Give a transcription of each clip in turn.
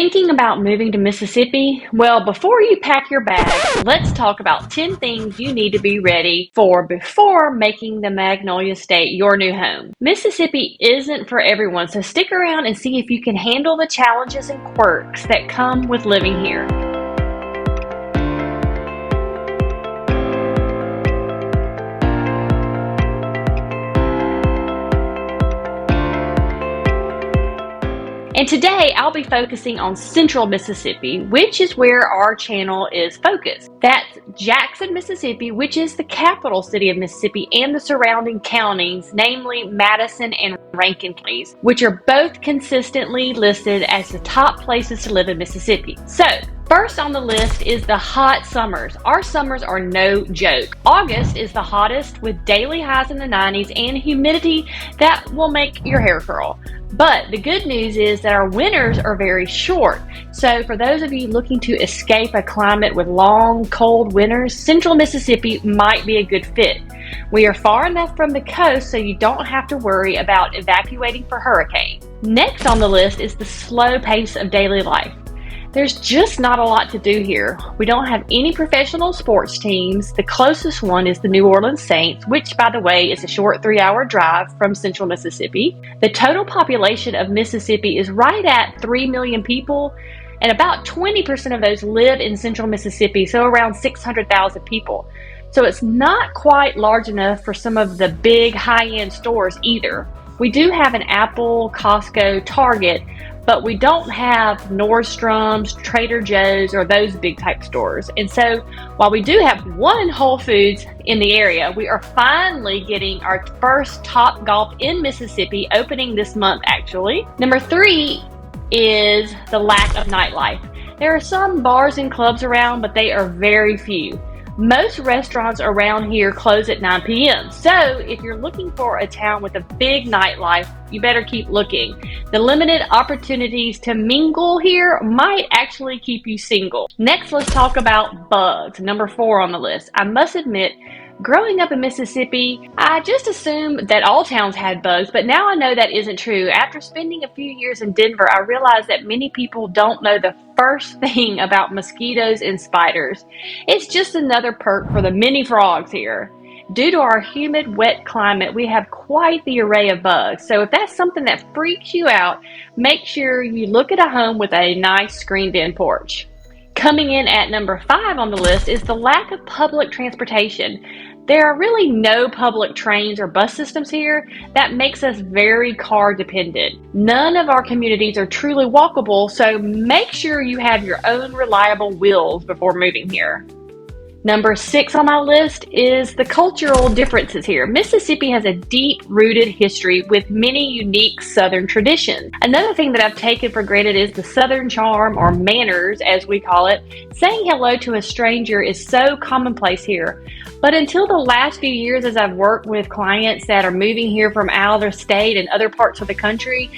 Thinking about moving to Mississippi? Well, before you pack your bag, let's talk about 10 things you need to be ready for before making the Magnolia State your new home. Mississippi isn't for everyone, so stick around and see if you can handle the challenges and quirks that come with living here. And today I'll be focusing on central Mississippi, which is where our channel is focused. That's Jackson, Mississippi, which is the capital city of Mississippi, and the surrounding counties, namely Madison and Rankin counties, which are both consistently listed as the top places to live in Mississippi. So, first on the list is the hot summers. Our summers are no joke. August is the hottest with daily highs in the 90s and humidity that will make your hair curl. But the good news is that our winters are very short. So for those of you looking to escape a climate with long, cold winters, central Mississippi might be a good fit. We are far enough from the coast so you don't have to worry about evacuating for hurricanes. Next on the list is the slow pace of daily life. There's just not a lot to do here. We don't have any professional sports teams. The closest one is the New Orleans Saints, which, by the way, is a short 3-hour drive from central Mississippi. The total population of Mississippi is right at 3 million people, and about 20% of those live in central Mississippi, so around 600,000 people. So it's not quite large enough for some of the big high-end stores either. We do have an Apple, Costco, Target, but we don't have Nordstrom's, Trader Joe's, or those big type stores. And so while we do have one Whole Foods in the area, we are finally getting our first Topgolf in Mississippi opening this month actually. Number 3 is the lack of nightlife. There are some bars and clubs around, but they are very few. Most restaurants around here close at 9 p.m. So if you're looking for a town with a big nightlife, you better keep looking. The limited opportunities to mingle here might actually keep you single. Next, let's talk about bugs. Number 4 on the list. I must admit, growing up in Mississippi, I just assumed that all towns had bugs, but now I know that isn't true. After spending a few years in Denver, I realized that many people don't know the first thing about mosquitoes and spiders. It's just another perk for the many frogs here. Due to our humid, wet climate, we have quite the array of bugs. So if that's something that freaks you out, make sure you look at a home with a nice screened-in porch. Coming in at number 5 on the list is the lack of public transportation. There are really no public trains or bus systems here. That makes us very car dependent. None of our communities are truly walkable, so make sure you have your own reliable wheels before moving here. Number 6 on my list is the cultural differences here. Mississippi has a deep-rooted history with many unique Southern traditions. Another thing that I've taken for granted is the Southern charm, or manners as we call it. Saying hello to a stranger is so commonplace here. But until the last few years, as I've worked with clients that are moving here from out of state and other parts of the country,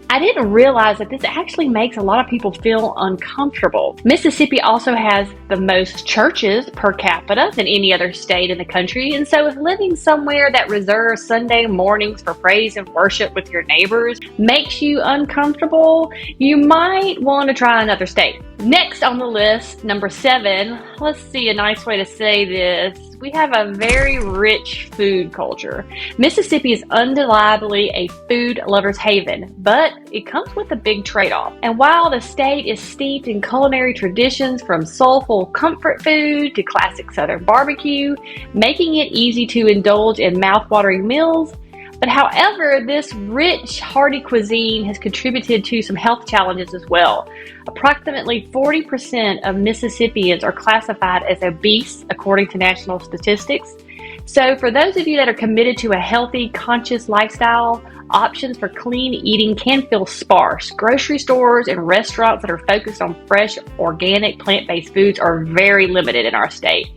I didn't realize that this actually makes a lot of people feel uncomfortable. Mississippi also has the most churches per capita than any other state in the country, and so if living somewhere that reserves Sunday mornings for praise and worship with your neighbors makes you uncomfortable, you might want to try another state. Next on the list, number 7, let's see a nice way to say this. We have a very rich food culture. Mississippi is undeniably a food lover's haven, but it comes with a big trade-off. And while the state is steeped in culinary traditions from soulful comfort food to classic Southern barbecue, making it easy to indulge in mouth-watering meals, but however, this rich, hearty cuisine has contributed to some health challenges as well. Approximately 40% of Mississippians are classified as obese, according to national statistics. So for those of you that are committed to a healthy, conscious lifestyle, options for clean eating can feel sparse. Grocery stores and restaurants that are focused on fresh, organic, plant-based foods are very limited in our state.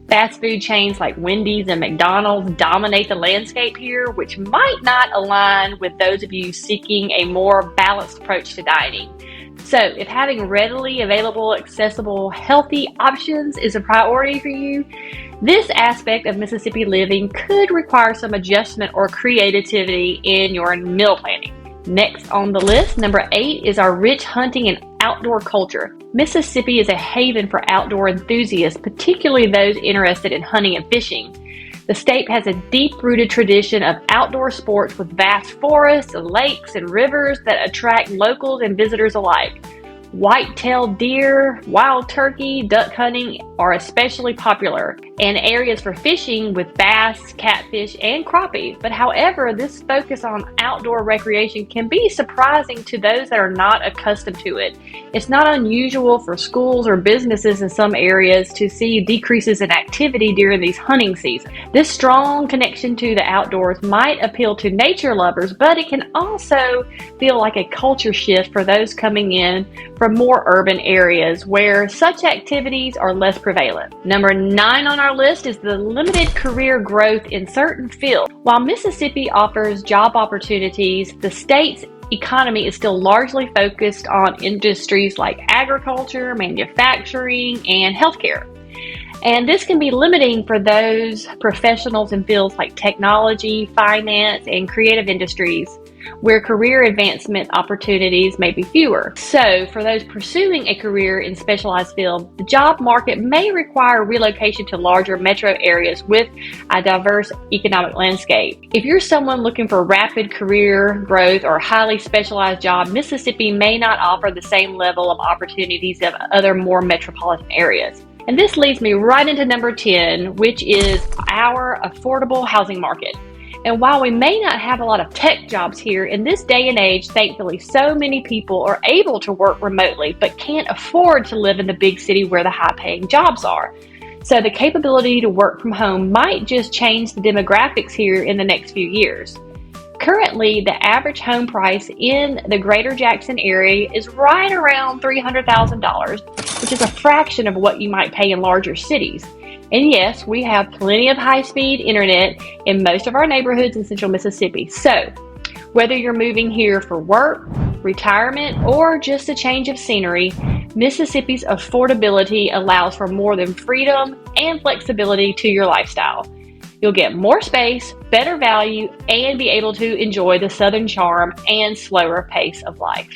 Fast food chains like Wendy's and McDonald's dominate the landscape here, which might not align with those of you seeking a more balanced approach to dining. So if having readily available, accessible, healthy options is a priority for you, this aspect of Mississippi living could require some adjustment or creativity in your meal planning. Next on the list, number 8, is our rich hunting and outdoor culture. Mississippi is a haven for outdoor enthusiasts, particularly those interested in hunting and fishing. The state has a deep-rooted tradition of outdoor sports with vast forests, lakes, and rivers that attract locals and visitors alike. White-tailed deer, wild turkey, duck hunting are especially popular, and areas for fishing with bass, catfish, and crappie. But however, this focus on outdoor recreation can be surprising to those that are not accustomed to it. It's not unusual for schools or businesses in some areas to see decreases in activity during these hunting seasons. This strong connection to the outdoors might appeal to nature lovers, but it can also feel like a culture shift for those coming in from more urban areas where such activities are less prevalent. Number 9 on our list is the limited career growth in certain fields. While Mississippi offers job opportunities, the state's economy is still largely focused on industries like agriculture, manufacturing, and healthcare. And this can be limiting for those professionals in fields like technology, finance, and creative industries, where career advancement opportunities may be fewer. So, for those pursuing a career in specialized fields, the job market may require relocation to larger metro areas with a diverse economic landscape. If you're someone looking for rapid career growth or highly specialized job, Mississippi may not offer the same level of opportunities of other more metropolitan areas. And this leads me right into number 10, which is our affordable housing market. And while we may not have a lot of tech jobs here, in this day and age, thankfully, so many people are able to work remotely, but can't afford to live in the big city where the high-paying jobs are. So the capability to work from home might just change the demographics here in the next few years. Currently, the average home price in the greater Jackson area is right around $300,000, which is a fraction of what you might pay in larger cities. And yes, we have plenty of high-speed internet in most of our neighborhoods in central Mississippi. So, whether you're moving here for work, retirement, or just a change of scenery, Mississippi's affordability allows for more than freedom and flexibility to your lifestyle. You'll get more space, better value, and be able to enjoy the southern charm and slower pace of life.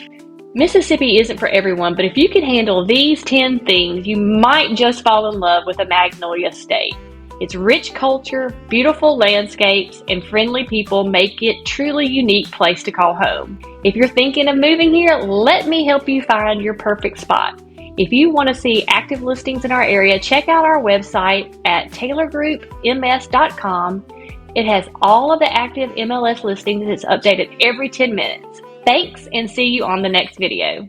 Mississippi isn't for everyone, but if you can handle these 10 things, you might just fall in love with the Magnolia State. Its rich culture, beautiful landscapes, and friendly people make it a truly unique place to call home. If you're thinking of moving here, let me help you find your perfect spot. If you want to see active listings in our area, check out our website at taylorgroupms.com. It has all of the active MLS listings. It's updated every 10 minutes. Thanks, and see you on the next video.